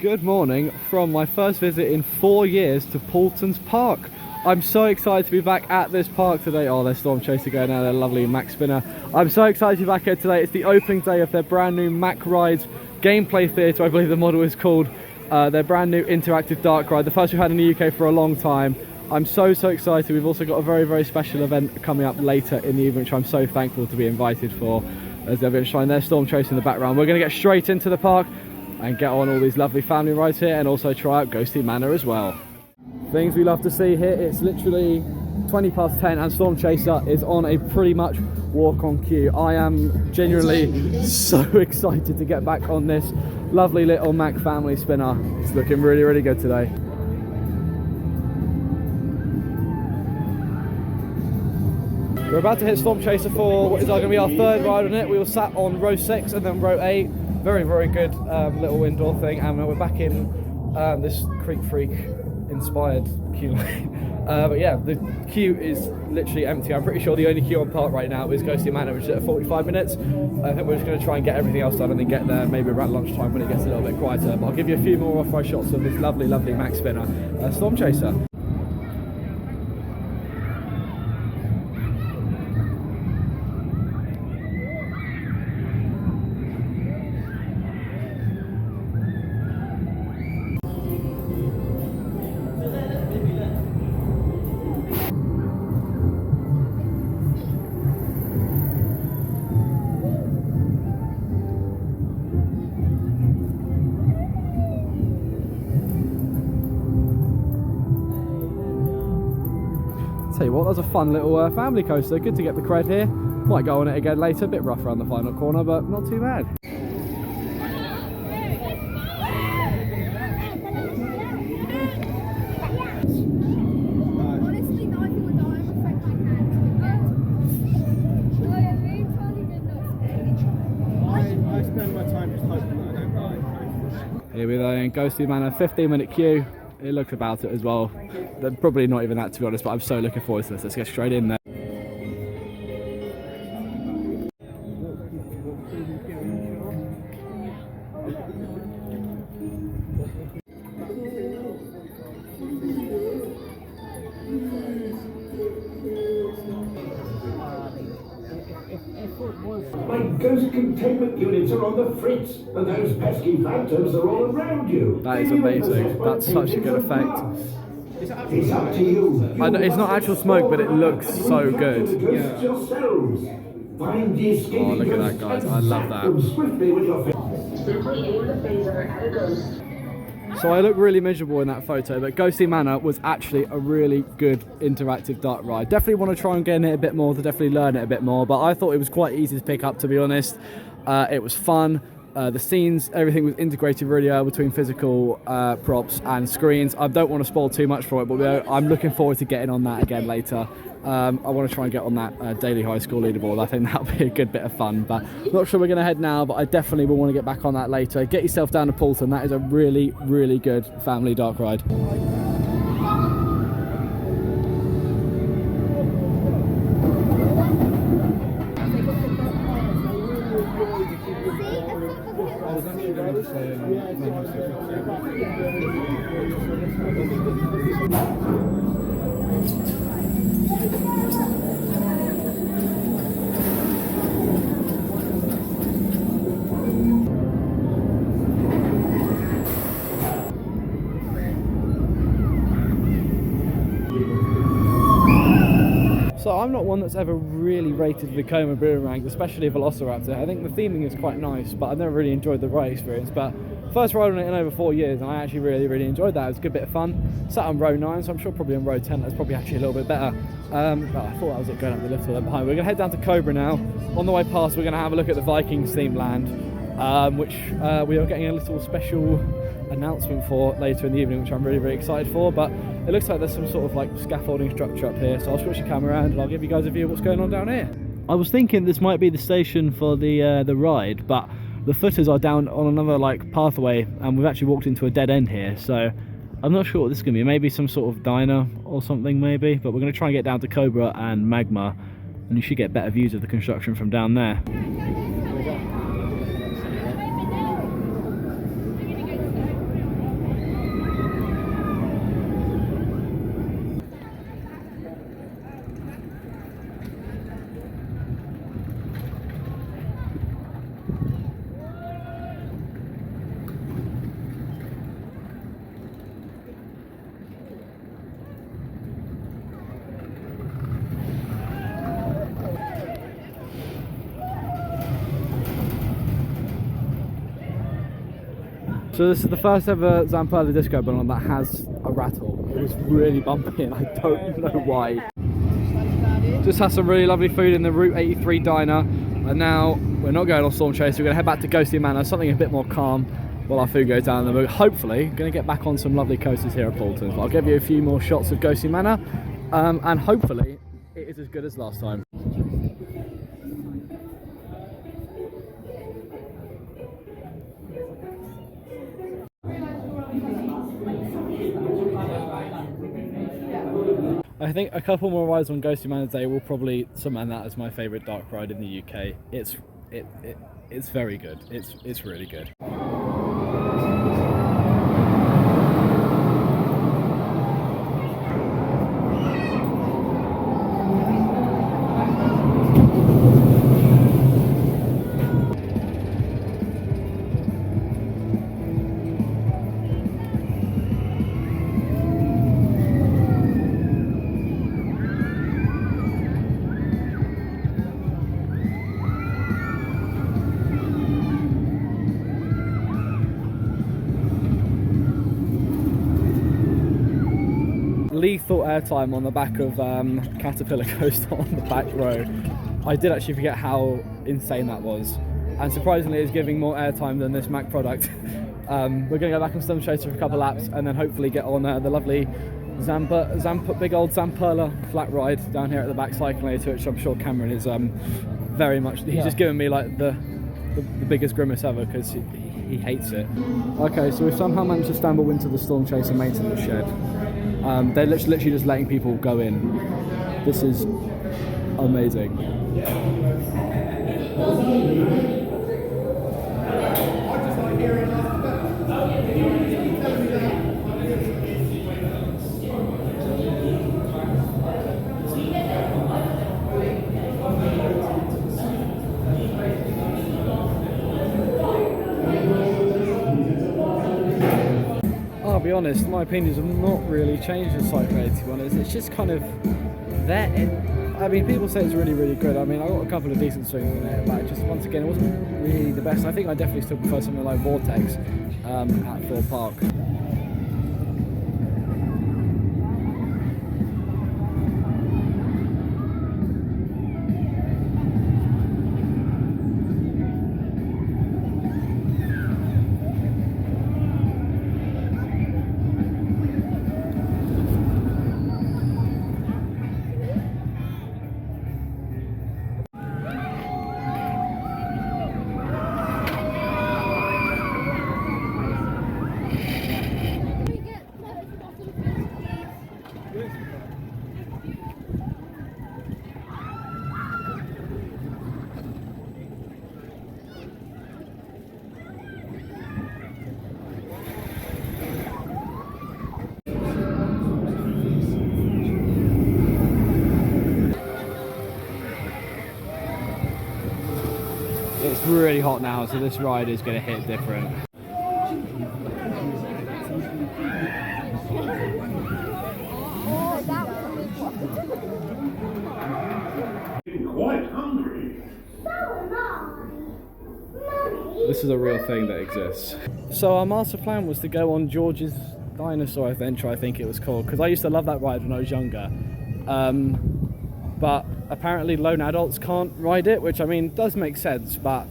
Good morning from my first visit in 4 years to Paultons Park. I'm so excited to be back at this park today. Oh, there's Storm Chaser going now, their lovely Mac spinner. I'm so excited to be back here today. It's the opening day of their brand new Mac Rides Gameplay Theatre, I believe the model is called. Their brand new interactive dark ride, the first we've had in the UK for a long time. I'm so excited. We've also got a very special event coming up later in the evening, which I'm so thankful to be invited for. As they're going to shine their Storm Chaser in the background. We're going to get straight into the park and get on all these lovely family rides here, and also try out Ghosty Manor as well. Things we love to see here. It's literally 20 past 10 and Storm Chaser is on a pretty much walk on cue. I am genuinely so excited to get back on this lovely little Mac family spinner. It's looking really good today. We're about to hit Storm Chaser for what is going to be our third ride on it. We were sat on row 6 and then row 8. Very good little indoor thing, and we're back in this Creek Freak inspired queue line. But yeah, the queue is literally empty. I'm pretty sure the only queue on park right now is Ghosty Manor, which is at 45 minutes. I think we're just going to try and get everything else done and then get there maybe around lunchtime when it gets a little bit quieter. But I'll give you a few more off-road shots of this lovely Mac spinner, Storm Chaser. Tell you what, that's a fun little family coaster. Good to get the cred here. Might go on it again later. A bit rough around the final corner, but not too bad. I spend my time just hoping that I don't die. Here we go in Ghosty Manor, 15-minute queue. It looks about it as well. They're probably not even that, to be honest, but I'm so looking forward to this. Let's get straight in there. My ghost containment units are on the fritz, and those pesky phantoms are all around you. That is amazing. That's such a good effect. It's up to you. I know, it's not actual smoke, but it looks so good. Yourselves. Find the escaping Oh, look at that, guys. I love that. Swiftly with your Simply aim the phaser at a ghost. So I look really miserable in that photo, but Ghosty Manor was actually a really good interactive dark ride. Definitely want to try and get in it a bit more, to definitely learn it a bit more, but I thought it was quite easy to pick up, to be honest. It was fun. The scenes, everything was integrated really well between physical props and screens. I don't want to spoil too much for it, but I'm looking forward to getting on that again later. I want to try and get on that daily high school leaderboard. I think that'll be a good bit of fun, but not sure we're going to head now, but I definitely will want to get back on that later. Get yourself down to Paulton. That is a really good family dark ride. So I'm not one that's ever really rated the Vekoma Boomerang, especially Velociraptor. I think the theming is quite nice, but I've never really enjoyed the ride experience. But first ride on it in over 4 years, and I actually really enjoyed that. It was a good bit of fun. Sat on row 9, so I'm sure probably on row 10 that's probably actually a little bit better. But I thought that was it going up the lift behind. We're going to head down to Cobra now. On the way past, we're going to have a look at the Vikings themed land, which we are getting a little special announcement for later in the evening, which I'm really excited for. But it looks like there's some sort of like scaffolding structure up here, so I'll switch the camera around and I'll give you guys a view of what's going on down here. I was thinking this might be the station for the ride, but the footers are down on another like pathway, and we've actually walked into a dead end here, so I'm not sure what this is going to be. Maybe some sort of diner or something maybe, but we're going to try and get down to Cobra and Magma, and you should get better views of the construction from down there. So this is the first ever Zamperla disco ball that has a rattle. It was really bumpy and I don't know why. Just had some really lovely food in the Route 83 diner, and now we're not going on Storm Chase. We're going to head back to Ghostly Manor, something a bit more calm while our food goes down. And we're hopefully going to get back on some lovely coasters here at Paultons. I'll give you a few more shots of Ghostly Manor, and hopefully it is as good as last time. I think a couple more rides on Ghostly Manor Day will probably cement that as my favourite dark ride in the UK. It's very good. It's really good. Lethal airtime on the back of Caterpillar Coaster on the back row. I did actually forget how insane that was, and surprisingly it's giving more airtime than this Mac product. We're going to go back on Storm Chaser for a couple laps and then hopefully get on the lovely big old Zamperla flat ride down here at the back cycling area, to which I'm sure Cameron is very much, he's just given me like the biggest grimace ever because he hates it. Okay, so we've somehow managed to stumble into the Storm Chaser maintenance shed. They're literally just letting people go in. This is amazing. I'll be honest, my opinions have not really changed with Cyclade, to be honest. It's just kind of there. I mean, people say it's really, really good. I mean, I got a couple of decent swings in it, but just once again, it wasn't really the best. I think I definitely still prefer something like Vortex at Thorpe Park. It's really hot now, so this ride is going to hit different. Quite hungry. This is a real thing that exists. So our master plan was to go on George's Dinosaur Adventure, I think it was called, because I used to love that ride when I was younger. But apparently lone adults can't ride it, which I mean does make sense, but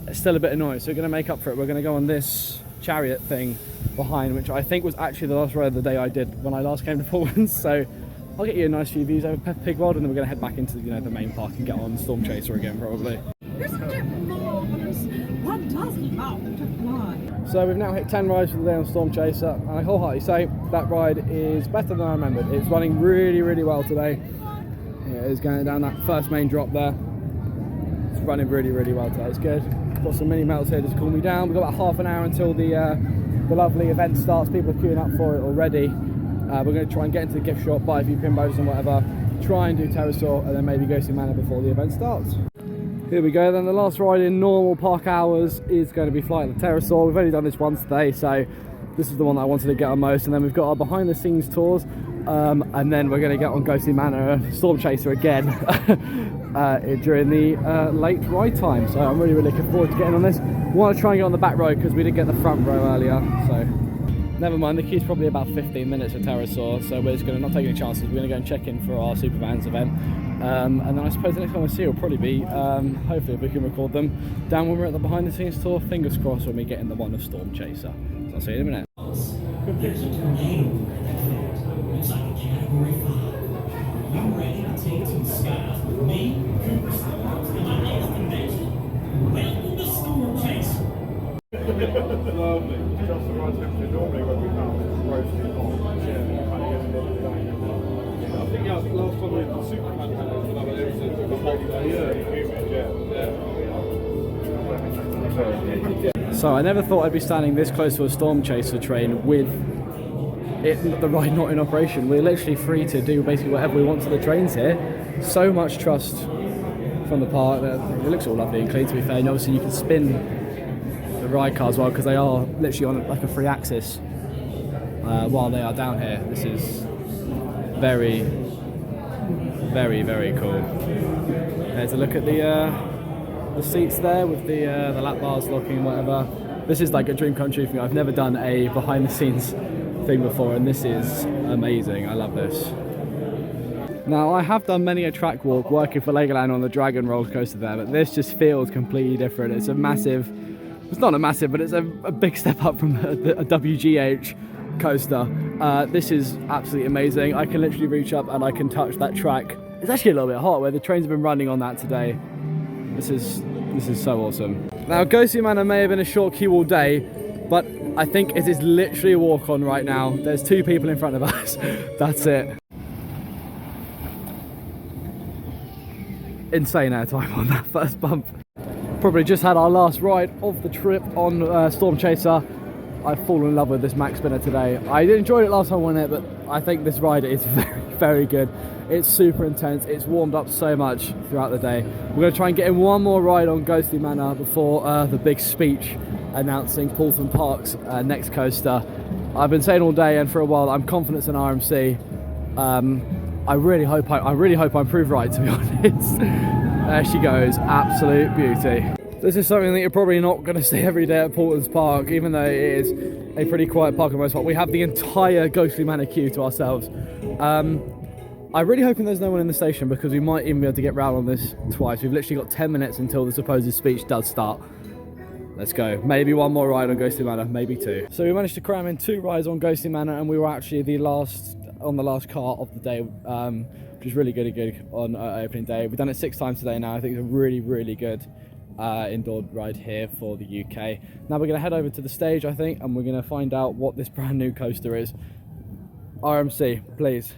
it's still a bit annoying. So we're going to make up for it. We're going to go on this chariot thing behind, which I think was actually the last ride of the day I did when I last came to Paultons. So I'll get you a nice few views over Peppa Pig World, and then we're going to head back into the main park and get on Storm Chaser again probably. So we've now hit 10 rides for the day on Storm Chaser, and I wholeheartedly say that ride is better than I remembered. It's running really, really well today. Yeah, it's going down that first main drop there. It's running really, really well today. It's good. Got some mini melts here to cool me down. We've got about half an hour until the lovely event starts. People are queuing up for it already. We're going to try and get into the gift shop, buy a few Pimbos and whatever, try and do Pterosaur, and then maybe go see Manor before the event starts. Here we go then, the last ride in normal park hours is going to be Flight of the Pterosaur. We've only done this once today, so this is the one that I wanted to get on most. And then we've got our behind the scenes tours. and then we're going to get on Ghostly Manor Storm Chaser again during the late ride time. So I'm really looking forward to getting on this. We want to try and get on the back row because we didn't get the front row earlier, so never mind. The queue's probably about 15 minutes for Pterosaur, so we're just going to not take any chances. We're going to go and check in for our Supervans event, and then I suppose the next one we'll see will probably be, hopefully if we can record them, down when we're at the behind the scenes tour. Fingers crossed when we get in the one of Storm Chaser. So I'll see you in a minute. There's a tornado that field. It's like a category 5. Are you ready to take to the skies with me, Cooper Storms, and my latest invention? Welcome to Storm Chaser. Lovely. Just the right temperature normally when we come roasting on. Yeah, kind of gets a little bit down. I think last time we had the Superman had another episode with the whole day. Yeah. So I never thought I'd be standing this close to a Storm Chaser train with the ride not in operation. We're literally free to do basically whatever we want to the trains here. So much trust from the park. It looks all lovely and clean, to be fair. And obviously you can spin the ride car as well because they are literally on like a free axis while they are down here. This is very cool. There's a look at the seats there with the lap bars locking and whatever. This is like a dream come true for me. I've never done a behind the scenes thing before, and this is amazing. I love this. Now, I have done many a track walk working for Legoland on the Dragon roller coaster there, but this just feels completely different. It's a massive, it's not a massive, but it's a big step up from a WGH coaster. This is absolutely amazing. I can literally reach up and I can touch that track. It's actually a little bit hot where the trains have been running on that today. This is so awesome. Now, Ghostly Manor may have been a short queue all day, but I think it is literally a walk on right now. There's 2 people in front of us. That's it. Insane airtime on that first bump. Probably just had our last ride of the trip on Storm Chaser. I've fallen in love with this Max Spinner today. I enjoyed it last time on it, but I think this ride is very good. It's super intense. It's warmed up so much throughout the day. We're going to try and get in one more ride on Ghostly Manor before the big speech announcing Paultons Park's next coaster. I've been saying all day and for a while I'm confident in RMC. I really hope I'm proved right, to be honest. There she goes, absolute beauty. This is something that you're probably not going to see every day at Paultons Park, even though it is a pretty quiet park in most part. We have the entire Ghostly Manor queue to ourselves. I'm really hoping there's no one in the station because we might even be able to get round on this twice. We've literally got 10 minutes until the supposed speech does start. Let's go. Maybe one more ride on Ghostly Manor, maybe 2. So we managed to cram in 2 rides on Ghostly Manor, and we were actually on the last car of the day, which is really good on opening day. We've done it 6 times today now. I think it's a really good indoor ride here for the UK. Now we're going to head over to the stage, I think, and we're going to find out what this brand new coaster is. RMC, please.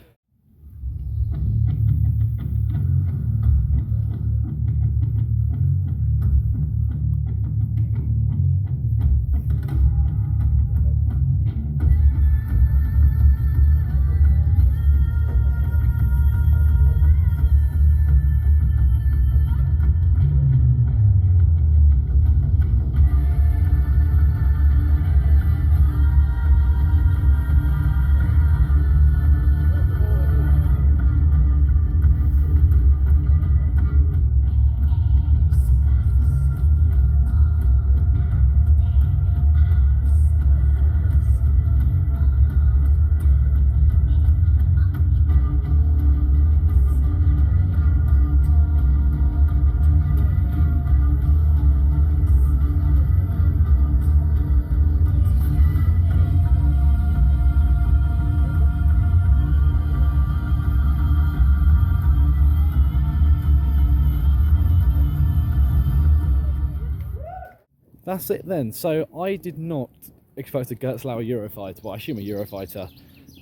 That's it then. So I did not expect a Gerstlauer Eurofighter, but I assume a Eurofighter.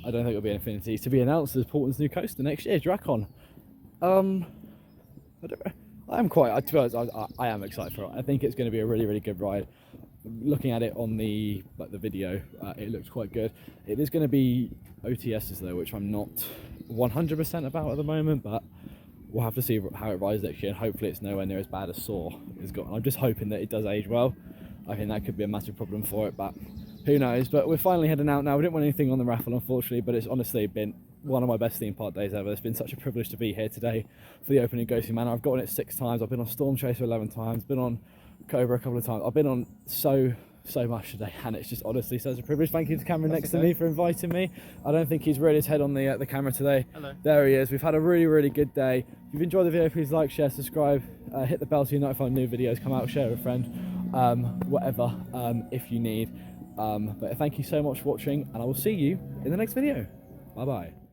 I don't think it'll be an Infinity, to be announced as Paultons' new coaster next year, Dracon. I am quite, to be honest, I am excited for it. I think it's going to be a really good ride. Looking at it on the video, it looks quite good. It is going to be OTSs though, which I'm not 100% about at the moment, but we'll have to see how it rides next year, and hopefully it's nowhere near as bad as Saw has got. I'm just hoping that it does age well. I think that could be a massive problem for it, but who knows. But we're finally heading out now. We didn't win anything on the raffle, unfortunately, but it's honestly been one of my best theme park days ever. It's been such a privilege to be here today for the opening Ghostly Manor. I've gone on it 6 times. I've been on Storm Chaser 11 times, been on Cobra a couple of times. I've been on so much today, and it's just honestly such a privilege. Thank you to Cameron next to me for inviting me. I don't think he's reared his head on the camera today. Hello. There he is. We've had a really good day. If you've enjoyed the video, please like, share, subscribe, hit the bell so you're notified when new videos come out, share with a friend, whatever, if you need. But thank you so much for watching, and I will see you in the next video. Bye bye.